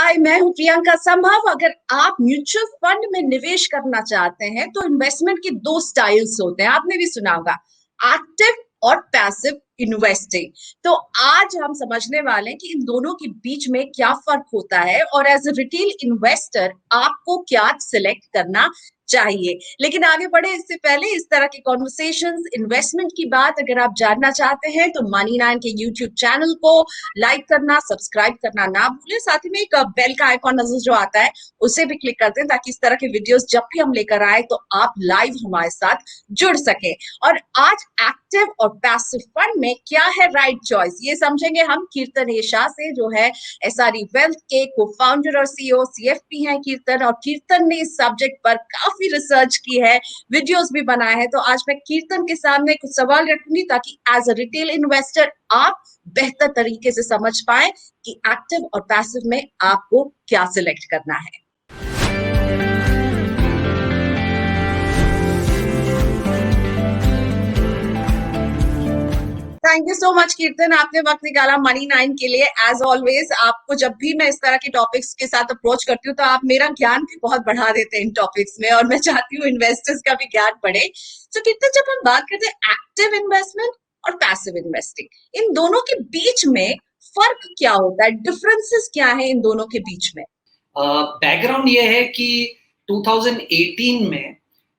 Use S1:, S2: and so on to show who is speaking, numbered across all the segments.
S1: हाय, मैं हूँ प्रियंका संभव। अगर आप म्यूचुअल फंड में निवेश करना चाहते हैं तो इन्वेस्टमेंट के दो स्टाइल्स होते हैं, आपने भी सुना होगा, एक्टिव और पैसिव इन्वेस्टिंग। तो आज हम समझने वाले हैं कि इन दोनों के बीच में क्या फर्क होता है और एज अ रिटेल इन्वेस्टर आपको क्या सिलेक्ट करना चाहिए। लेकिन आगे बढ़े इससे पहले इस तरह की कॉन्वर्सेशंस, इन्वेस्टमेंट की बात अगर आप जानना चाहते हैं तो मनी 9 के यूट्यूब चैनल को लाइक करना, सब्सक्राइब करना ना भूलें। साथ ही में एक बेल का आइकॉन नजर जो आता है उसे भी क्लिक कर दें ताकि इस तरह के वीडियोस जब भी हम लेकर आए तो आप लाइव हमारे साथ जुड़ सके। और आज एक्टिव और पैसिव फंड में क्या है राइट चॉइस, ये समझेंगे हम कीर्तन ए शाह से, जो है एसआरई वेल्थ के को फाउंडर और सीईओ सीएफपी हैं कीर्तन। और कीर्तन ने इस सब्जेक्ट पर काफी रिसर्च की है, वीडियोस भी बनाए हैं। तो आज मैं कीर्तन के सामने कुछ सवाल रखूंगी ताकि एज अ रिटेल इन्वेस्टर आप बेहतर तरीके से समझ पाए कि एक्टिव और पैसिव में आपको क्या सिलेक्ट करना है। थैंक यू सो मच कीर्तन, आपने वक्त निकाला मनी 9 के लिए। एज ऑलवेज आपको जब भी मैं इस तरह के टॉपिक्स के साथ अप्रोच करती हूँ तो आप मेरा ज्ञान भी बहुत बढ़ा देते हैं इन टॉपिक्स में, और मैं चाहती हूँ इन्वेस्टर्स का भी ज्ञान बढ़े। तो कीर्तन, जब हम बात करते हैं एक्टिव इन्वेस्टमेंट और पैसिव इन्वेस्टिंग, इन दोनों के बीच में फर्क क्या होता है, डिफरेंसेस क्या है इन दोनों के बीच में?
S2: बैकग्राउंड ये है कि 2018 में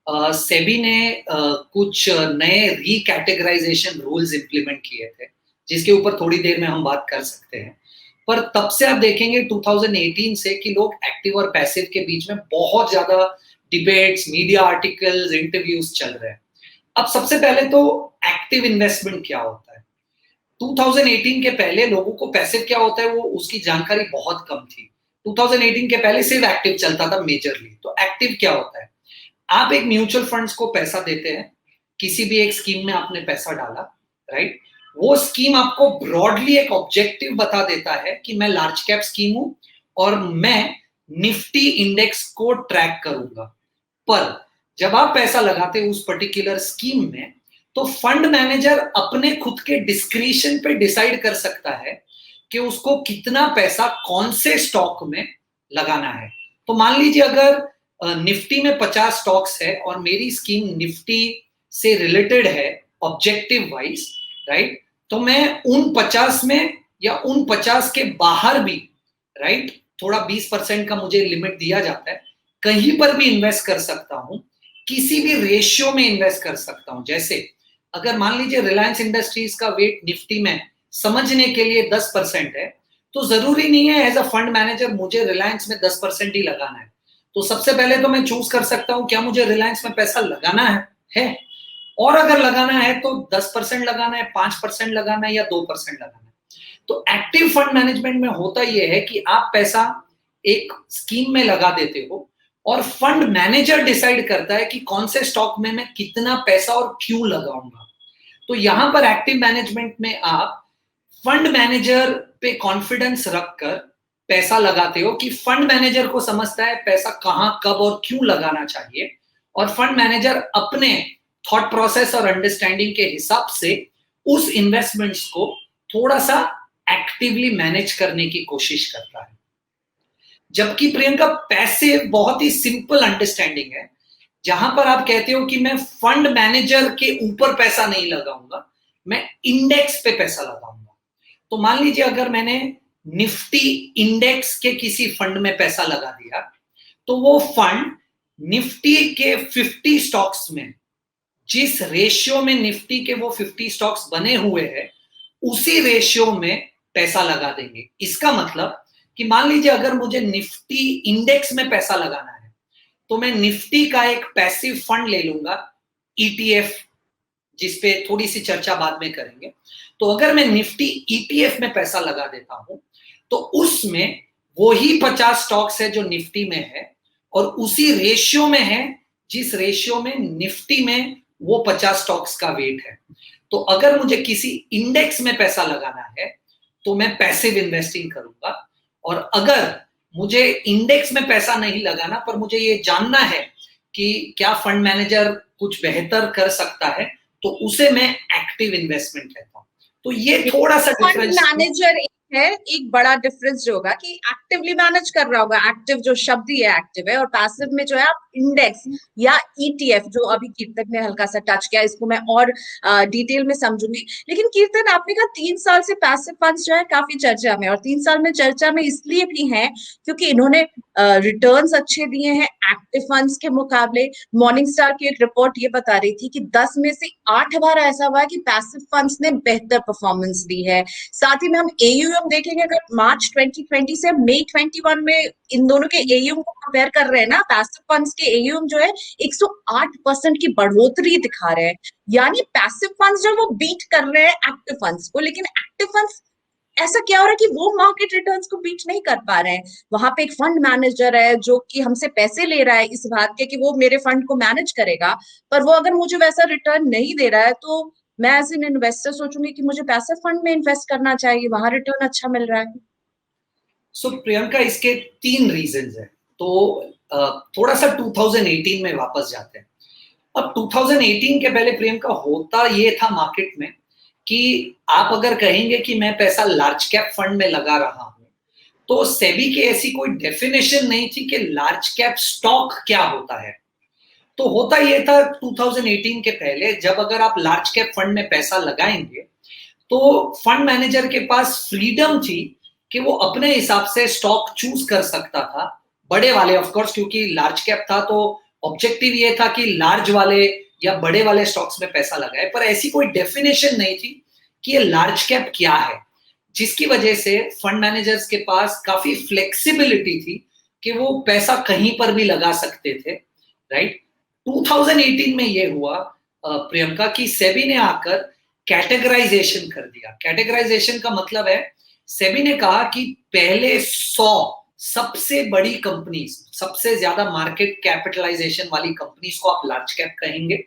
S2: सेबी ने कुछ नए रीकैटेगराइजेशन रूल्स इंप्लीमेंट किए थे, जिसके ऊपर थोड़ी देर में हम बात कर सकते हैं। पर तब से आप देखेंगे 2018 से कि लोग एक्टिव और पैसिव के बीच में बहुत ज्यादा डिबेट्स, मीडिया आर्टिकल्स, इंटरव्यूज चल रहे हैं। अब सबसे पहले तो एक्टिव इन्वेस्टमेंट क्या होता है। 2018 के पहले लोगों को पैसिव क्या होता है वो उसकी जानकारी बहुत कम थी। 2018 के पहले सिर्फ एक्टिव चलता था मेजरली। तो एक्टिव क्या होता है, आप एक म्यूचुअल फंड्स को पैसा देते हैं, किसी भी एक स्कीम में आपने पैसा डाला, राइट। वो स्कीम आपको ब्रॉडली एक ऑब्जेक्टिव बता देता है कि मैं लार्ज कैप स्कीम हूं और मैं निफ्टी इंडेक्स को ट्रैक करूंगा। पर जब आप पैसा लगाते हो उस पर्टिकुलर स्कीम में, तो फंड मैनेजर अपने खुद के डिस्क्रिशन पे डिसाइड कर सकता है कि उसको कितना पैसा कौन से स्टॉक में लगाना है। तो मान लीजिए अगर निफ्टी में 50 स्टॉक्स है और मेरी स्कीम निफ्टी से रिलेटेड है ऑब्जेक्टिव वाइज, राइट, तो मैं उन 50 में या उन 50 के बाहर भी, राइट, थोड़ा 20% का मुझे लिमिट दिया जाता है, कहीं पर भी इन्वेस्ट कर सकता हूं, किसी भी रेशियो में इन्वेस्ट कर सकता हूं। जैसे अगर मान लीजिए रिलायंस इंडस्ट्रीज का वेट निफ्टी में समझने के लिए 10% है, तो जरूरी नहीं है एज अ फंड मैनेजर मुझे रिलायंस में 10% ही लगाना है। तो सबसे पहले तो मैं चूज कर सकता हूं क्या मुझे रिलायंस में पैसा लगाना है, और अगर लगाना है तो 10% लगाना है, 5% लगाना है या 2% लगाना है। तो एक्टिव फंड मैनेजमेंट में होता यह है कि आप पैसा एक स्कीम में लगा देते हो और फंड मैनेजर डिसाइड करता है कि कौन से स्टॉक में मैं कितना पैसा और क्यों लगाऊंगा। तो यहां पर एक्टिव मैनेजमेंट में आप फंड मैनेजर पे कॉन्फिडेंस रखकर पैसा लगाते हो कि फंड मैनेजर को समझता है पैसा कहां, कब और क्यों लगाना चाहिए, और फंड मैनेजर अपने थॉट प्रोसेस और अंडरस्टैंडिंग के हिसाब से उस इन्वेस्टमेंट्स को थोड़ा सा एक्टिवली मैनेज करने की कोशिश करता है। जबकि प्रियंका पैसिव बहुत ही सिंपल अंडरस्टैंडिंग है, जहां पर आप कहते हो कि मैं फंड मैनेजर के ऊपर पैसा नहीं लगाऊंगा, मैं इंडेक्स पे पैसा लगाऊंगा। तो मान लीजिए अगर मैंने निफ्टी इंडेक्स के किसी फंड में पैसा लगा दिया, तो वो फंड निफ्टी के 50 स्टॉक्स में, जिस रेशियो में निफ्टी के वो 50 स्टॉक्स बने हुए हैं, उसी रेशियो में पैसा लगा देंगे। इसका मतलब कि मान लीजिए अगर मुझे निफ्टी इंडेक्स में पैसा लगाना है, तो मैं निफ्टी का एक पैसिव फंड ले लूंगा, ईटीएफ, जिसपे थोड़ी सी चर्चा बाद में करेंगे। तो अगर मैं निफ्टी ईटीएफ में पैसा लगा देता हूं, तो उसमें वही 50 स्टॉक्स है जो निफ्टी में है और उसी रेशियो में है जिस रेशियो में निफ्टी में वो 50 स्टॉक्स का वेट है। तो अगर मुझे किसी इंडेक्स में पैसा लगाना है तो मैं पैसिव इन्वेस्टिंग करूंगा, और अगर मुझे इंडेक्स में पैसा नहीं लगाना पर मुझे ये जानना है कि क्या फंड मैनेजर कुछ बेहतर कर सकता है, तो उसे मैं एक्टिव इन्वेस्टमेंट कहता हूं। तो ये थोड़ा सा
S1: फंड
S2: डिफरेंस।
S1: मैनेजर एक है एक बड़ा डिफरेंस जो होगा कि एक्टिवली मैनेज कर रहा होगा, एक्टिव जो शब्द ही है एक्टिव है, और पैसिव में जो है आप इंडेक्स या ईटीएफ, जो अभी कीर्तन ने हल्का सा टच किया, इसको मैं और डिटेल में समझूंगी। लेकिन कीर्तन, आपने कहा 3 साल से पैसिव फंड्स जो है काफी चर्चा में, और 3 साल में चर्चा में इसलिए भी है क्योंकि इन्होंने रिटर्न्स अच्छे दिए हैं एक्टिव फंड्स के मुकाबले। मॉर्निंग स्टार की एक रिपोर्ट ये बता रही थी कि 10 में से 8 बार ऐसा हुआ है कि पैसिव फंड्स ने बेहतर परफॉर्मेंस दी है। साथ ही में हम एयूएम देखेंगे, अगर मार्च 2020 से मई 21 में इन दोनों के एयूएम को कंपेयर कर रहे हैं ना, पैसिव फंड्स के एयूएम जो है 108% की बढ़ोतरी दिखा रहे हैं। यानी पैसिव फंड्स जो वो बीट कर रहे हैं एक्टिव फंड्स को। लेकिन एक्टिव फंड्स, ऐसा क्या हो रहा है कि वो मार्केट रिटर्न्स को बीट नहीं कर पा रहे हैं। वहां पे एक फंड मैनेजर है जो कि हमसे पैसे ले रहा है इस बात के कि वो मेरे फंड को मैनेज करेगा, पर वो अगर मुझे वैसा रिटर्न नहीं दे रहा है, तो मैं एज एन इन्वेस्टर सोचूंगी कि मुझे पैसिव फंड में इन्वेस्ट करना चाहिए, वहां रिटर्न अच्छा मिल रहा है।
S2: सो प्रियंका, इसके 3 रीजंस हैं। तो थोड़ा सा 2018 में वापस जाते हैं। अब 2018 के पहले प्रियंका होता ये था मार्केट में कि आप अगर कहेंगे कि मैं पैसा लार्ज कैप फंड में लगा रहा हूं, तो सेबी की ऐसी कोई डेफिनेशन नहीं थी कि लार्ज कैप स्टॉक क्या होता है। तो होता ये था 2018 के पहले, जब अगर आप लार्ज कैप फंड में पैसा लगाएंगे तो फंड मैनेजर के पास फ्रीडम थी कि वो अपने हिसाब से स्टॉक चूज कर सकता था, बड़े वाले ऑफ कोर्स, क्योंकि लार्ज कैप था तो ऑब्जेक्टिव ये था कि लार्ज वाले या बड़े वाले स्टॉक्स में पैसा लगाए। पर ऐसी कोई डेफिनेशन नहीं थी कि ये लार्ज कैप क्या है, जिसकी वजह से फंड मैनेजर्स के पास काफी फ्लेक्सिबिलिटी थी कि वो पैसा कहीं पर भी लगा सकते थे, राइट। 2018 में ये हुआ प्रियंका की सेबी ने आकर कैटेगराइजेशन कर दिया। कैटेगराइजेशन का मतलब है, सेबी ने कहा कि पहले 100 सबसे बड़ी कंपनीज, सबसे ज्यादा मार्केट कैपिटलाइजेशन वाली कंपनीज को आप लार्ज कैप कहेंगे,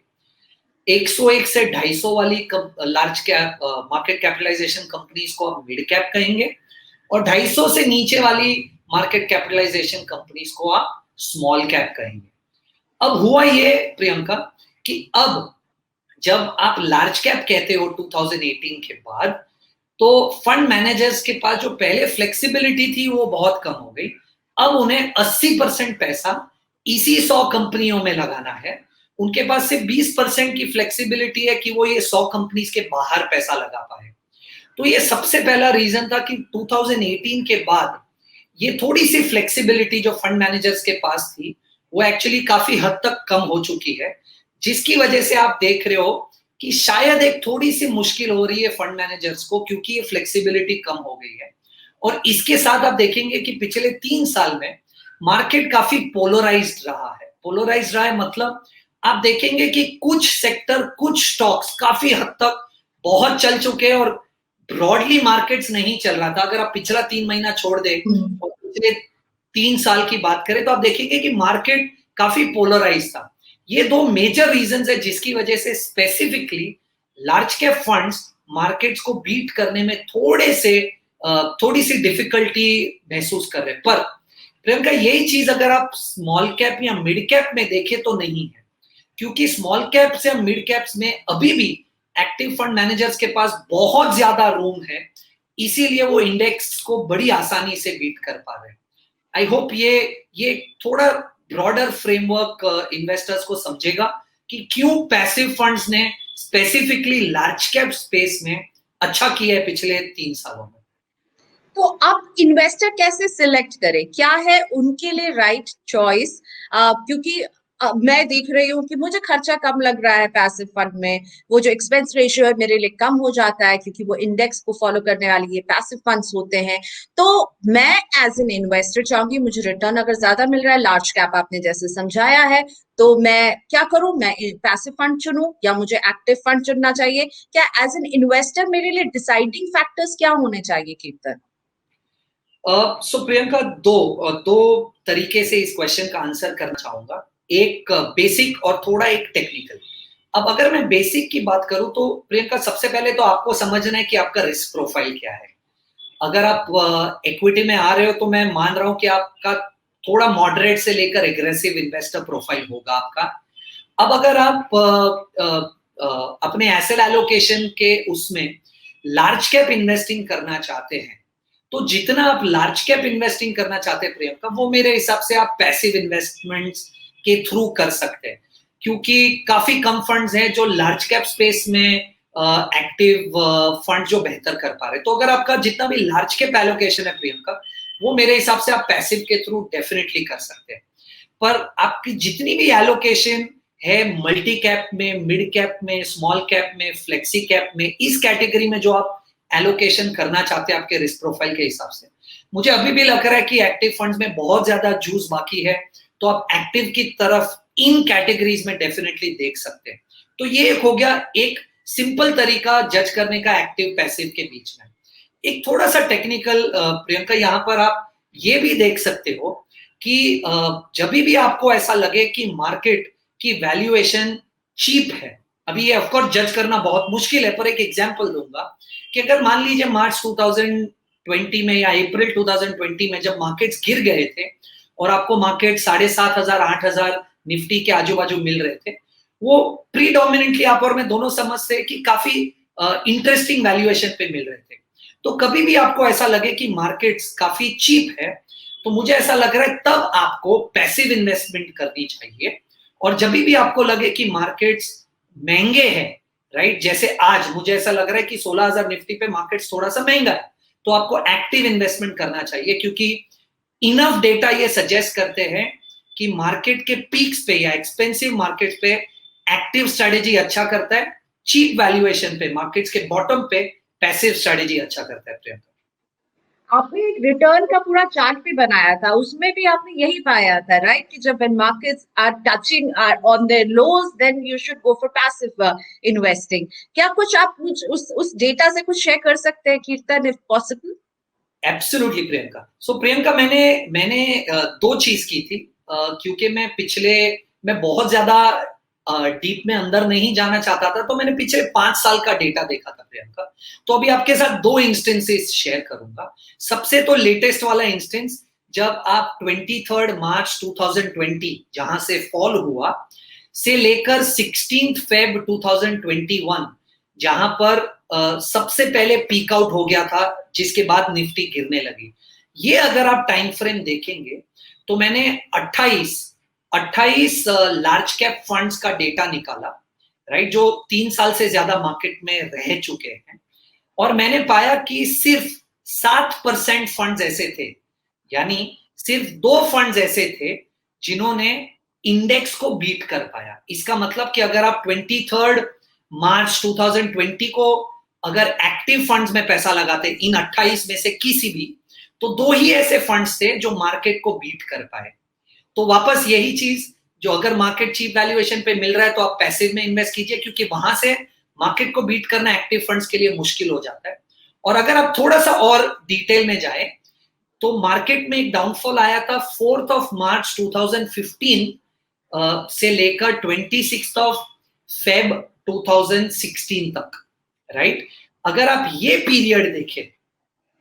S2: 101 से 250 वाली large cap market capitalization companies को आप मिड कैप कहेंगे, और 250 से नीचे वाली मार्केट कैपिटलाइजेशन कंपनीज को आप स्मॉल कैप कहेंगे। अब हुआ ये प्रियंका कि अब जब आप लार्ज कैप कहते हो 2018 के बाद, तो फंड मैनेजर्स के पास जो पहले फ्लेक्सिबिलिटी थी वो बहुत कम हो गई। अब उन्हें 80% पैसा इसी 100 कंपनियों में लगाना है। उनके पास सिर्फ 20% की फ्लेक्सिबिलिटी है कि वो ये 100 कंपनीज के बाहर पैसा लगा पाए। तो ये सबसे पहला रीजन था कि 2018 के बाद ये थोड़ी सी फ्लेक्सिबिलिटी जो फंड मैनेजर्स के पास थी वो एक्चुअली काफी हद तक कम हो चुकी है, जिसकी वजह से आप देख रहे हो कि शायद एक थोड़ी सी मुश्किल हो रही है फंड मैनेजर्स को, क्योंकि ये फ्लेक्सिबिलिटी कम हो गई है। और इसके साथ आप देखेंगे कि पिछले 3 साल में मार्केट काफी पोलराइज्ड रहा है। पोलराइज्ड रहा है मतलब आप देखेंगे कि कुछ सेक्टर, कुछ स्टॉक्स काफी हद तक बहुत चल चुके हैं और ब्रॉडली मार्केट्स नहीं चल रहा था। अगर आप पिछला 3 महीना छोड़ दें और पिछले 3 साल की बात करें तो आप देखेंगे कि मार्केट काफी पोलराइज था। ये 2 मेजर रीजंस है जिसकी वजह से specifically large cap funds markets को बीट करने में थोड़ी सी डिफिकल्टी महसूस कर रहे हैं। पर प्रियंका, यही चीज अगर आप स्मॉल कैप या मिड कैप में देखें तो नहीं है, क्योंकि स्मॉल कैप्स या मिड कैप्स में अभी भी एक्टिव फंड मैनेजर्स के पास बहुत ज्यादा रूम है, इसीलिए वो इंडेक्स को बड़ी आसानी से बीट कर पा रहे हैं। आई होप ये थोड़ा ब्रॉडर फ्रेमवर्क इन्वेस्टर्स को समझेगा कि क्यों पैसिव फंड्स ने स्पेसिफिकली लार्ज कैप स्पेस में अच्छा किया है पिछले 3 सालों में।
S1: तो अब इन्वेस्टर कैसे सिलेक्ट करे, क्या है उनके लिए राइट चॉइस? क्योंकि मैं देख रही हूँ कि मुझे खर्चा कम लग रहा है पैसिव फंड में, वो जो एक्सपेंस रेशियो है मेरे लिए कम हो जाता है क्योंकि वो इंडेक्स को फॉलो करने वाली ये पैसिव फंड्स होते हैं। तो मैं एज एन इन्वेस्टर चाहूंगी मुझे रिटर्न अगर ज्यादा मिल रहा है, लार्ज कैप आपने जैसे समझाया है, तो मैं क्या करूं? मैं पैसिव फंड चुनूं या मुझे एक्टिव फंड चुनना चाहिए? क्या एज एन इन्वेस्टर मेरे लिए डिसाइडिंग फैक्टर्स क्या होने चाहिए कीर्तन?
S2: सो प्रियंका, दो तरीके से इस क्वेश्चन का आंसर करना चाहूंगा, एक बेसिक और थोड़ा एक टेक्निकल। अब अगर मैं बेसिक की बात करूं तो प्रियंका, सबसे पहले तो आपको समझना है कि आपका रिस्क प्रोफाइल क्या है। अगर आप इक्विटी में आ रहे हो तो मैं मान रहा हूं कि आपका थोड़ा मॉडरेट से लेकर एग्रेसिव इन्वेस्टर प्रोफाइल होगा आपका। अब अगर आप अपने एसेट एलोकेशन के उसमें लार्ज कैप इन्वेस्टिंग करना चाहते हैं तो जितना आप लार्ज कैप इन्वेस्टिंग करना चाहते हैं प्रियंका, वो मेरे हिसाब से आप पैसिव इन्वेस्टमेंट्स के थ्रू कर सकते हैं, क्योंकि काफी कम फंड्स हैं जो लार्ज कैप स्पेस में एक्टिव फंड जो बेहतर कर पा रहे हैं। तो अगर आपका जितना भी लार्ज कैप एलोकेशन है प्रियंका, वो मेरे हिसाब से आप पैसिव के थ्रू डेफिनेटली कर सकते हैं। पर आपकी जितनी भी एलोकेशन है मल्टी कैप में, मिड कैप में, स्मॉल कैप में, फ्लेक्सी कैप में, इस कैटेगरी में जो आप एलोकेशन करना चाहते हैं आपके रिस्क प्रोफाइल के हिसाब से, मुझे अभी भी लग रहा है कि एक्टिव फंड्स में बहुत ज्यादा जूस बाकी है। तो आप एक्टिव की तरफ इन कैटेगरीज में डेफिनेटली देख सकते हैं। तो ये एक हो गया एक सिंपल तरीका जज करने का एक्टिव पैसिव के बीच में। एक थोड़ा सा टेक्निकल प्रियंका, यहाँ पर आप ये भी देख सकते हो कि जब भी आपको ऐसा लगे कि मार्केट की वैल्यूएशन चीप है, अभी ये ऑफकोर्स जज करना बहुत मुश्किल है, पर एक एग्जांपल दूंगा कि अगर मान लीजिए मार्च 2020 में या अप्रैल 2020 में जब मार्केट्स गिर गए थे और आपको मार्केट 7,500 8,000 निफ्टी के आजू बाजू मिल रहे थे, वो प्रीडोमिनेंटली आप और मैं दोनों समझते हैं कि काफी इंटरेस्टिंग वैल्यूएशन पे मिल रहे थे। तो कभी भी आपको ऐसा लगे कि मार्केट्स काफी चीप है, तो मुझे ऐसा लग रहा है तब आपको पैसिव इन्वेस्टमेंट करनी चाहिए। और जब भी आपको लगे कि मार्केट्स महंगे हैं, राइट, जैसे आज मुझे ऐसा लग रहा है कि 16,000 निफ्टी पे मार्केट्स थोड़ा सा महंगा है, तो आपको एक्टिव इन्वेस्टमेंट करना चाहिए, क्योंकि इनफ डेटा ये सजेस्ट करते हैं कि मार्केट के पीक्स पे या एक्सपेंसिव मार्केट पे एक्टिव स्ट्रेटेजी अच्छा करता है, चीप वैल्यूएशन पे मार्केट्स के बॉटम पे पैसिव स्ट्रेटेजी अच्छा करता है। प्रियंका,
S1: आपने एक रिटर्न का पूरा चार्ट भी बनाया था, उसमें भी आपने यही पाया था, राइट, कि जब when markets are touching on their lows then you should go for passive investing. क्या कुछ आप कुछ उस डेटा से कुछ शेयर कर सकते हैं कीर्तन, इफ पॉसिबल?
S2: एब्सोल्युटली प्रियंका। सो प्रियंका, मैंने दो चीज की थी, क्योंकि मैं बहुत ज्यादा डीप में अंदर नहीं जाना चाहता था, तो मैंने पिछले 5 साल का डेटा देखा था प्रियंका। तो अभी आपके साथ दो इंस्टेंसेस शेयर करूंगा। सबसे तो लेटेस्ट वाला इंस्टेंस, जब आप 23 मार्च 2020 जहां से फॉल हुआ से लेकर 16 फेब 2021 जहां पर सबसे पहले पीक आउट हो गया था, जिसके बाद निफ्टी गिरने लगी, ये अगर आप टाइम फ्रेम देखेंगे तो मैंने 28 लार्ज कैप फंड्स का डेटा निकाला, राइट, जो 3 साल से ज्यादा मार्केट में रह चुके हैं, और मैंने पाया कि सिर्फ 7% फंड्स ऐसे थे, यानी सिर्फ 2 फंड्स ऐसे थे जिन्होंने इंडेक्स को बीट कर पाया। इसका मतलब कि अगर आप 23 मार्च 2020 को अगर एक्टिव फंड्स में पैसा लगाते इन 28 में से किसी भी, तो 2 ही ऐसे फंड्स थे जो मार्केट को बीट कर पाए। तो वापस यही चीज, जो अगर मार्केट चीप वैल्यूएशन पे मिल रहा है तो आप पैसिव में इन्वेस्ट कीजिए, क्योंकि वहां से मार्केट को बीट करना एक्टिव फंड्स के लिए मुश्किल हो जाता है। और अगर आप थोड़ा सा और डिटेल में जाए तो मार्केट में एक डाउनफॉल आया था 4 मार्च 2015 से लेकर 26 फेब 2016 तक, राइट। अगर आप ये पीरियड देखें,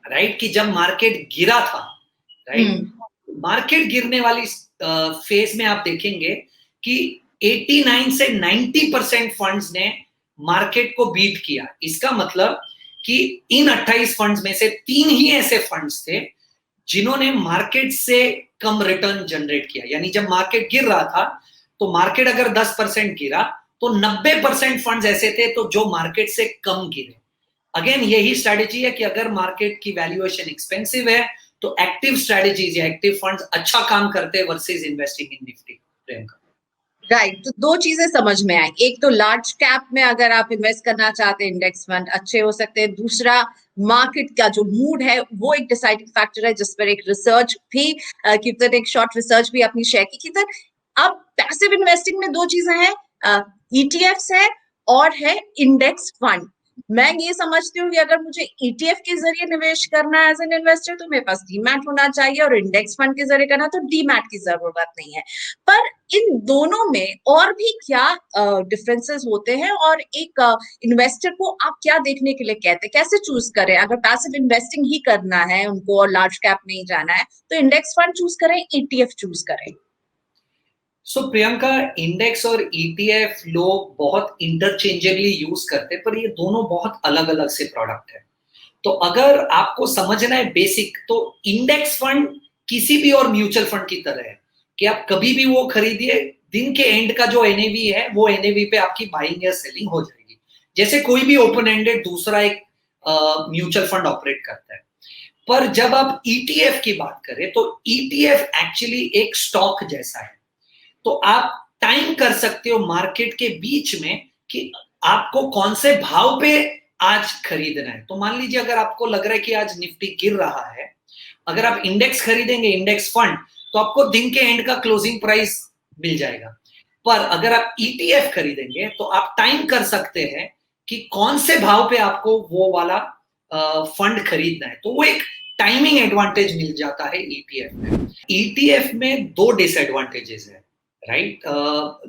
S2: राइट, कि जब मार्केट गिरा था, राइट, मार्केट गिरने वाली फेज में आप देखेंगे कि 89 से 90% फंड्स ने मार्केट को बीट किया। इसका मतलब कि इन 28 फंड्स में से 3 ही ऐसे फंड्स थे जिन्होंने मार्केट से कम रिटर्न जनरेट किया। यानी जब मार्केट गिर रहा था तो मार्केट अगर 10% गिरा तो 90% फंड्स ऐसे थे तो जो मार्केट से कम गिरे। अगेन यही स्ट्रेटेजी है कि अगर मार्केट की वैल्यूएशन एक्सपेंसिव है तो एक्टिव स्ट्रेटेजीज या एक्टिव फंड्स अच्छा काम करते हैं versus investing in Nifty. Priyanka,
S1: right, तो 2 चीजें समझ में आई। एक तो लार्ज कैप में अगर आप इन्वेस्ट करना चाहते हैं, इंडेक्स फंड अच्छे हो सकते हैं। दूसरा, मार्केट का जो मूड है वो एक डिसाइडिंग फैक्टर है, जिस पर एक रिसर्च भी कीर्तन, एक शॉर्ट रिसर्च भी अपनी शेयर की कीर्तन। अब पैसिव इन्वेस्टिंग में 2 चीजें हैं, ईटीएफ्स है और है इंडेक्स फंड। मैं ये समझती हूँ कि अगर मुझे ईटीएफ के जरिए निवेश करना है एज एन इन्वेस्टर तो मेरे पास डीमैट होना चाहिए, और इंडेक्स फंड के जरिए करना तो डीमैट की जरूरत नहीं है। पर इन दोनों में और भी क्या डिफरेंसेस होते हैं, और एक इन्वेस्टर को आप क्या देखने के लिए कहते हैं, कैसे चूज करें? अगर पैसिव इन्वेस्टिंग ही करना है उनको और लार्ज कैप में ही जाना है तो इंडेक्स फंड चूज करें, ईटीएफ चूज करें?
S2: सो प्रियंका, इंडेक्स और ईटीएफ लोग बहुत इंटरचेंजेबली यूज करते हैं, पर ये दोनों बहुत अलग अलग से प्रोडक्ट है। तो अगर आपको समझना है बेसिक, तो इंडेक्स फंड किसी भी और म्यूचुअल फंड की तरह है कि आप कभी भी वो खरीदिए, दिन के एंड का जो एनएवी है वो एनएवी पे आपकी बाइंग या सेलिंग हो जाएगी, जैसे कोई भी ओपन एंडेड दूसरा एक म्यूचुअल फंड ऑपरेट करता है। पर जब आप ईटीएफ की बात करें तो ईटीएफ एक्चुअली एक स्टॉक जैसा है। तो आप टाइम कर सकते हो मार्केट के बीच में कि आपको कौन से भाव पे आज खरीदना है। तो मान लीजिए अगर आपको लग रहा है कि आज निफ्टी गिर रहा है, अगर आप इंडेक्स खरीदेंगे, इंडेक्स फंड, तो आपको दिन के एंड का क्लोजिंग प्राइस मिल जाएगा। पर अगर आप ईटीएफ खरीदेंगे तो आप टाइम कर सकते हैं कि कौन से भाव पे आपको वो वाला फंड खरीदना है। तो वो एक टाइमिंग एडवांटेज मिल जाता है ईटीएफ में। ईटीएफ में दो डिसएडवांटेजेस है, राइट?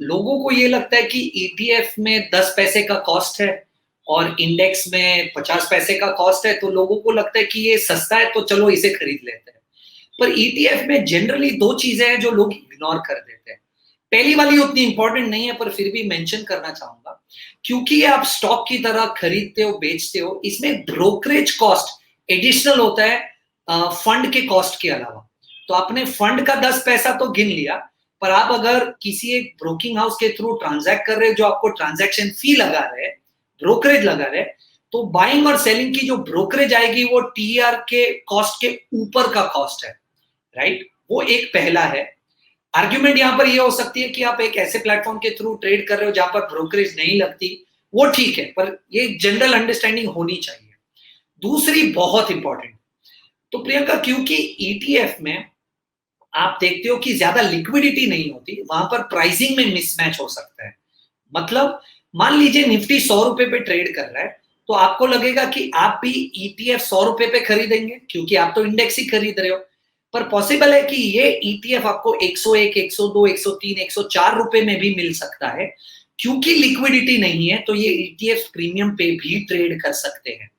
S2: लोगों को ये लगता है कि ईटीएफ में 10 पैसे का कॉस्ट है और इंडेक्स में 50 पैसे का कॉस्ट है, तो लोगों को लगता है कि ये सस्ता है तो चलो इसे खरीद लेते हैं। पर ईटीएफ में जनरली दो चीजें हैं जो लोग इग्नोर कर देते हैं। पहली वाली उतनी इंपॉर्टेंट नहीं है, पर फिर भी मेंशन करना चाहूंगा, क्योंकि आप स्टॉक की तरह खरीदते हो, बेचते हो, इसमें ब्रोकरेज कॉस्ट एडिशनल होता है फंड के कॉस्ट के अलावा। तो आपने फंड का 10 पैसा तो गिन लिया, पर आप अगर किसी एक ब्रोकिंग हाउस के थ्रू ट्रांजैक्ट कर रहे हो जो आपको ट्रांजैक्शन फी लगा रहे, ब्रोकरेज लगा रहे, तो बाइंग और सेलिंग की जो ब्रोकरेज आएगी वो टीआर के कॉस्ट के ऊपर का कॉस्ट है, राइट? वो एक पहला है। आर्ग्यूमेंट यहां पर ये हो सकती है कि आप एक ऐसे प्लेटफॉर्म के थ्रू ट्रेड कर रहे हो जहां पर ब्रोकरेज नहीं लगती, वो ठीक है, पर ये जनरल अंडरस्टैंडिंग होनी चाहिए। दूसरी बहुत इंपॉर्टेंट, तो प्रियंका, क्योंकि ईटीएफ में आप देखते हो कि ज्यादा लिक्विडिटी नहीं होती, वहां पर प्राइसिंग में मिसमैच हो सकता है। मतलब मान लीजिए निफ्टी 100 रुपए पे ट्रेड कर रहा है, तो आपको लगेगा कि आप भी ईटीएफ 100 रुपए पे खरीदेंगे क्योंकि आप तो इंडेक्स ही खरीद रहे हो। पर पॉसिबल है कि ये ईटीएफ आपको 101, 102, 103, 104 रुपए में भी मिल सकता है। क्योंकि लिक्विडिटी नहीं है तो ये ईटीएफ प्रीमियम पे भी ट्रेड कर सकते हैं।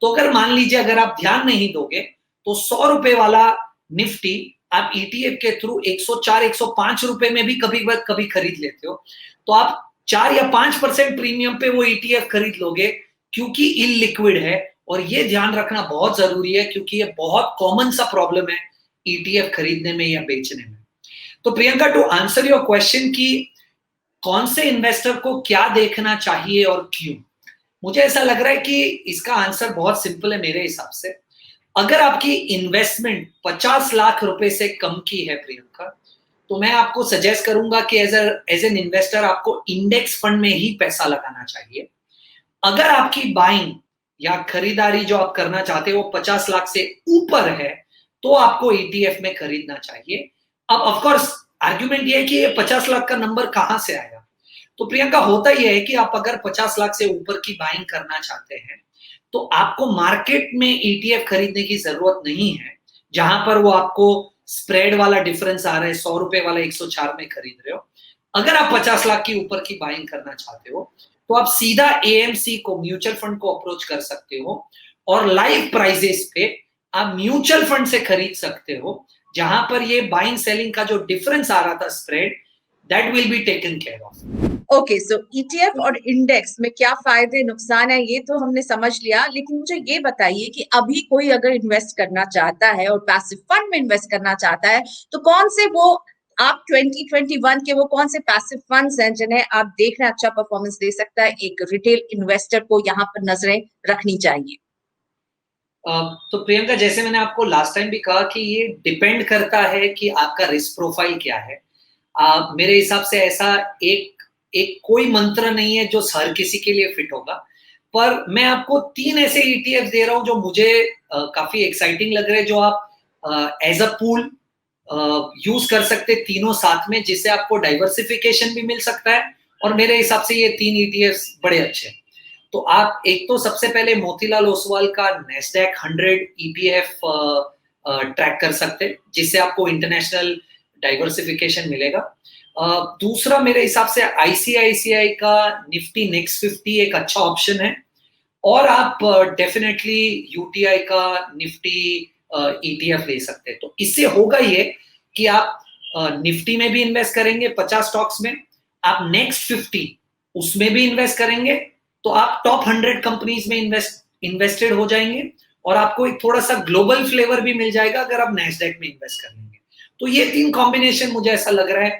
S2: तो अगर मान लीजिए अगर आप ध्यान नहीं दोगे तो 100 रुपए वाला निफ्टी आप ईटीएफ के थ्रू 104, 105 रुपए में भी कभी खरीद लेते हो, तो आप 4 या 5% प्रीमियम पे वो ईटीएफ खरीद लोगे क्योंकि इलिक्विड है। और ये ध्यान रखना बहुत जरूरी है क्योंकि ये बहुत कॉमन सा प्रॉब्लम है ईटीएफ खरीदने में या बेचने में। तो Priyanka, to answer your question कि कौन से इन्वेस्टर को क्या देखना चाहिए और क्यों, मुझे ऐसा लग रहा है कि इसका आंसर बहुत सिंपल है मेरे हिसाब से। अगर आपकी इन्वेस्टमेंट 50 लाख रुपए से कम की है प्रियंका, तो मैं आपको सजेस्ट करूंगा कि एज एन इन्वेस्टर आपको इंडेक्स फंड में ही पैसा लगाना चाहिए। अगर आपकी बाइंग या खरीदारी जो आप करना चाहते हो वो 50 लाख से ऊपर है, तो आपको ईटीएफ में खरीदना चाहिए। अब ऑफ कोर्स आर्ग्यूमेंट ये है कि ये 50 लाख का नंबर कहां से आएगा। तो प्रियंका, होता यह है कि आप अगर 50 लाख से ऊपर की बाइंग करना चाहते हैं तो आपको मार्केट में ईटीएफ खरीदने की जरूरत नहीं है, जहां पर वो आपको स्प्रेड वाला डिफरेंस आ रहा है, 100 रुपए वाला 104 में खरीद रहे हो। अगर आप 50 लाख की ऊपर की बाइंग करना चाहते हो तो आप सीधा एएमसी को, म्यूचुअल फंड को अप्रोच कर सकते हो और लाइव प्राइजेस पे आप म्यूचुअल फंड से खरीद सकते हो, जहां पर ये बाइंग सेलिंग का जो डिफरेंस आ रहा था spread, that will be taken care of.
S1: Okay, so ETF और इंडेक्स में क्या फायदे नुकसान है ये तो हमने समझ लिया, लेकिन मुझे ये बताइए कि अभी कोई अगर इन्वेस्ट करना चाहता है और पैसिव फंड में इन्वेस्ट करना चाहता है, तो कौन से वो आप 2021 के वो कौन से पैसिव फंड्स हैं जिन्हें आप देख रहे हैं अच्छा परफॉर्मेंस दे सकता है, एक रिटेल इन्वेस्टर को यहाँ पर नजरें रखनी चाहिए?
S2: तो प्रियंका, जैसे मैंने आपको लास्ट टाइम भी कहा कि ये डिपेंड करता है कि आपका रिस्क प्रोफाइल क्या है। मेरे हिसाब से ऐसा एक कोई मंत्र नहीं है जो हर किसी के लिए फिट होगा, पर मैं आपको 3 ऐसे ईटीएफ दे रहा हूं जो मुझे काफी एक्साइटिंग लग रहे हैं, जो आप एज अ पूल यूज कर सकते तीनों साथ में, जिससे आपको डाइवर्सिफिकेशन भी मिल सकता है। और मेरे हिसाब से ये 3 ईटीएफ बड़े अच्छे हैं। तो आप एक तो सबसे पहले मोतीलाल ओसवाल का नेस्डैक 100 ईपीएफ ट्रैक कर सकते हैं, जिससे आपको इंटरनेशनल डाइवर्सिफिकेशन मिलेगा। दूसरा मेरे हिसाब से आईसीआईसीआई का निफ्टी नेक्स्ट 50 एक अच्छा ऑप्शन है। और आप डेफिनेटली यूटीआई का निफ्टी ईटीएफ ले सकते हैं। तो इससे होगा ये कि आप निफ्टी में भी इन्वेस्ट करेंगे 50 स्टॉक्स में, आप नेक्स्ट 50 उसमें भी इन्वेस्ट करेंगे, तो आप टॉप 100 कंपनीज में इन्वेस्टेड हो जाएंगे। और आपको एक थोड़ा सा ग्लोबल फ्लेवर भी मिल जाएगा अगर आप नैस्डैक में इन्वेस्ट कर लेंगे। तो ये 3 कॉम्बिनेशन मुझे ऐसा लग रहा है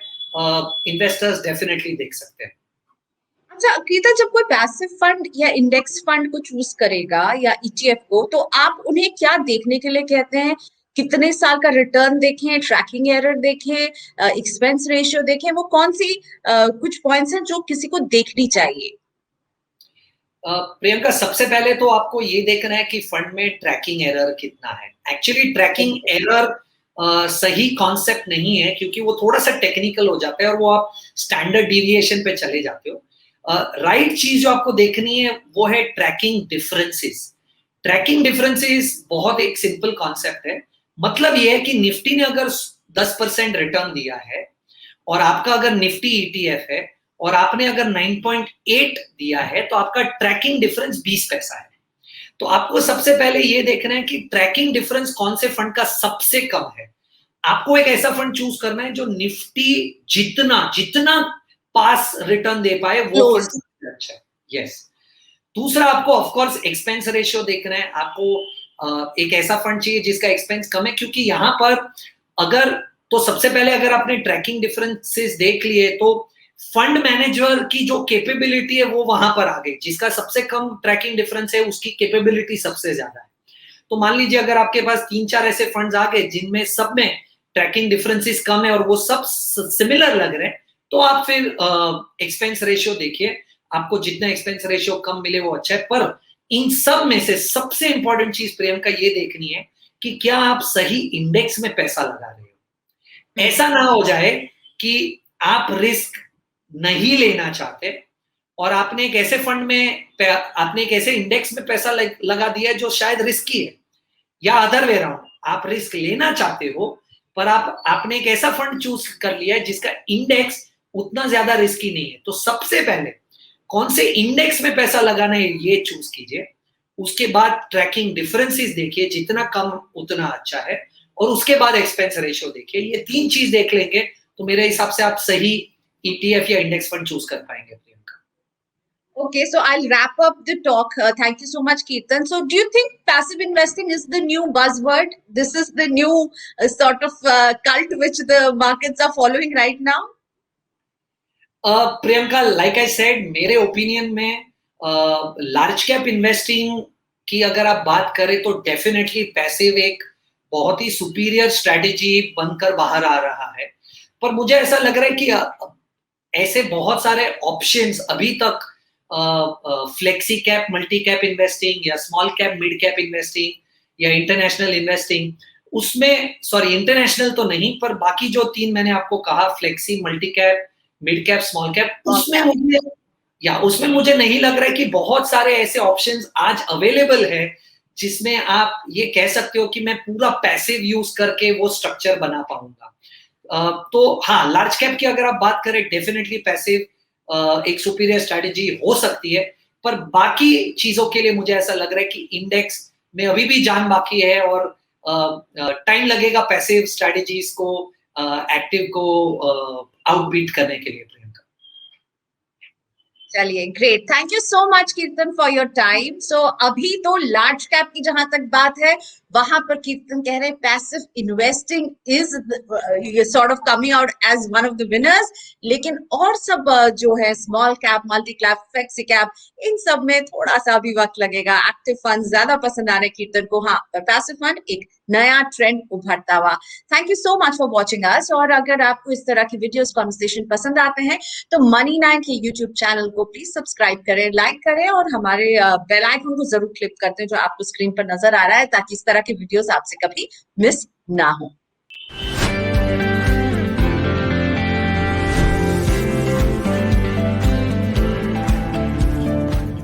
S2: इन्वेस्टर्स डेफिनेटली देख सकते हैं।
S1: अच्छा गीता, जब कोई पैसिव फंड या इंडेक्स फंड को चूज करेगा या ईटीएफ को, तो आप उन्हें क्या देखने के लिए कहते हैं? कितने साल का रिटर्न देखें, ट्रैकिंग एरर देखें, एक्सपेंस रेशियो देखें, वो कौन सी कुछ पॉइंट्स हैं जो किसी को देखनी चाहिए?
S2: प्रियंका, सबसे पहले तो आपको ये देखना है कि फंड में ट्रैकिंग एरर कितना है। एक्चुअली ट्रैकिंग एरर सही कॉन्सेप्ट नहीं है, क्योंकि वो थोड़ा सा टेक्निकल हो जाता है और वो आप स्टैंडर्ड डिविएशन पे चले जाते हो। राइट चीज जो आपको देखनी है वो है ट्रैकिंग डिफरेंसेस। ट्रैकिंग डिफरेंसेस बहुत एक सिंपल कॉन्सेप्ट है। मतलब ये है कि निफ्टी ने अगर 10% रिटर्न दिया है और आपका अगर निफ्टी ईटीएफ है और आपने अगर 9.8 दिया है, तो आपका ट्रैकिंग डिफरेंस 20 पैसा है। तो आपको सबसे पहले ये देखना है कि ट्रैकिंग डिफरेंस कौन से फंड का सबसे कम है। आपको एक ऐसा फंड चूज करना है जो निफ्टी जितना जितना पास रिटर्न दे पाए वो फंड सबसे अच्छा है। यस। दूसरा, आपको ऑफ कोर्स एक्सपेंस रेशियो देखना है। आपको एक ऐसा फंड चाहिए जिसका एक्सपेंस कम है, क्योंकि यहां पर अगर तो सबसे पहले अगर आपने ट्रैकिंग डिफरेंसेस देख लिए तो फंड मैनेजर की जो कैपेबिलिटी है वो वहां पर आ गई। जिसका सबसे कम ट्रैकिंग डिफरेंस है उसकी कैपेबिलिटी सबसे ज्यादा है। तो मान लीजिए अगर आपके पास 3-4 ऐसे फंड्स आ गए जिनमें सब में ट्रैकिंग डिफरेंसेस कम है और वो सब सिमिलर लग रहे हैं, तो आप फिर एक्सपेंस रेशियो देखिए। आपको जितना एक्सपेंस रेशियो कम मिले वो अच्छा है। पर इन सब में से सबसे इंपॉर्टेंट चीज प्रियंका ये देखनी है कि क्या आप सही इंडेक्स में पैसा लगा रहे हो। ऐसा ना हो जाए कि आप रिस्क नहीं लेना चाहते और आपने एक ऐसे फंड में आपने एक ऐसे इंडेक्स में पैसा लगा दिया जो शायद रिस्की है, या अदर वे राउंड आप रिस्क लेना चाहते हो पर आपने एक ऐसा फंड चूज कर लिया है जिसका इंडेक्स उतना ज्यादा रिस्की नहीं है। तो सबसे पहले कौन से इंडेक्स में पैसा लगाना है ये चूज कीजिए। उसके बाद ट्रैकिंग डिफरेंसेस देखिए, जितना कम उतना अच्छा है। और उसके बाद एक्सपेंस रेशियो देखिए। ये 3 चीज देख लेंगे तो मेरे हिसाब से आप सही ईटीएफ या इंडेक्स फंड चूज कर पाएंगे Priyanka.
S1: Okay, so I'll wrap up the talk. Thank you so much, Keertan. So, do you think passive investing is the new buzzword? This is the new sort of cult which the markets are following right now?
S2: Priyanka, like I said, मेरे opinion में large cap investing की अगर आप बात करें तो definitely passive एक बहुत ही सुपीरियर स्ट्रेटेजी बनकर बाहर आ रहा है। पर मुझे ऐसा लग रहा है कि ऐसे बहुत सारे ऑप्शंस अभी तक flexi cap multi cap investing या small cap mid cap investing या इंटरनेशनल इन्वेस्टिंग, उसमें सॉरी इंटरनेशनल तो नहीं, पर बाकी जो 3 मैंने आपको कहा, flexi, multi cap, mid cap, small cap, उसमें मुझे नहीं लग रहा है कि बहुत सारे ऐसे ऑप्शंस आज अवेलेबल है जिसमें आप ये कह सकते हो कि मैं पूरा पैसिव यूज करके वो स्ट्रक्चर बना पाऊंगा। तो हाँ, लार्ज कैप की अगर आप बात करें डेफिनेटली पैसिव एक सुपीरियर स्ट्रेटेजी हो सकती है। पर बाकी चीजों के लिए मुझे ऐसा लग रहा है कि इंडेक्स में अभी भी जान बाकी है और टाइम लगेगा पैसिव स्ट्रेटेजीज को एक्टिव को आउटबीट करने के लिए। प्रियंका,
S1: चलिए, great, thank you so much कीर्तन फॉर योर टाइम। सो अभी तो लार्ज कैप की जहां तक बात है वहां पर कीर्तन कह रहे हैं passive investing is sort of coming out as one of the winners, लेकिन और सब जो है small cap, multi cap, flexi cap, इन सब में थोड़ा सा भी वक्त लगेगा। एक्टिव फंड ज्यादा पसंद आ रहे कीर्तन को, हाँ, पर पैसिव फंड एक नया ट्रेंड उभरता हुआ। Thank you so much for watching us. और अगर आपको इस तरह की वीडियोस, कॉन्वर्सेशन पसंद आते हैं तो मनी9 के यूट्यूब चैनल को प्लीज सब्सक्राइब करें, लाइक करें और हमारे बेल आइकन को जरूर क्लिक करते हैं जो आपको स्क्रीन पर नजर आ रहा है, ताकि इस तरह के वीडियोस आपसे कभी मिस ना हो।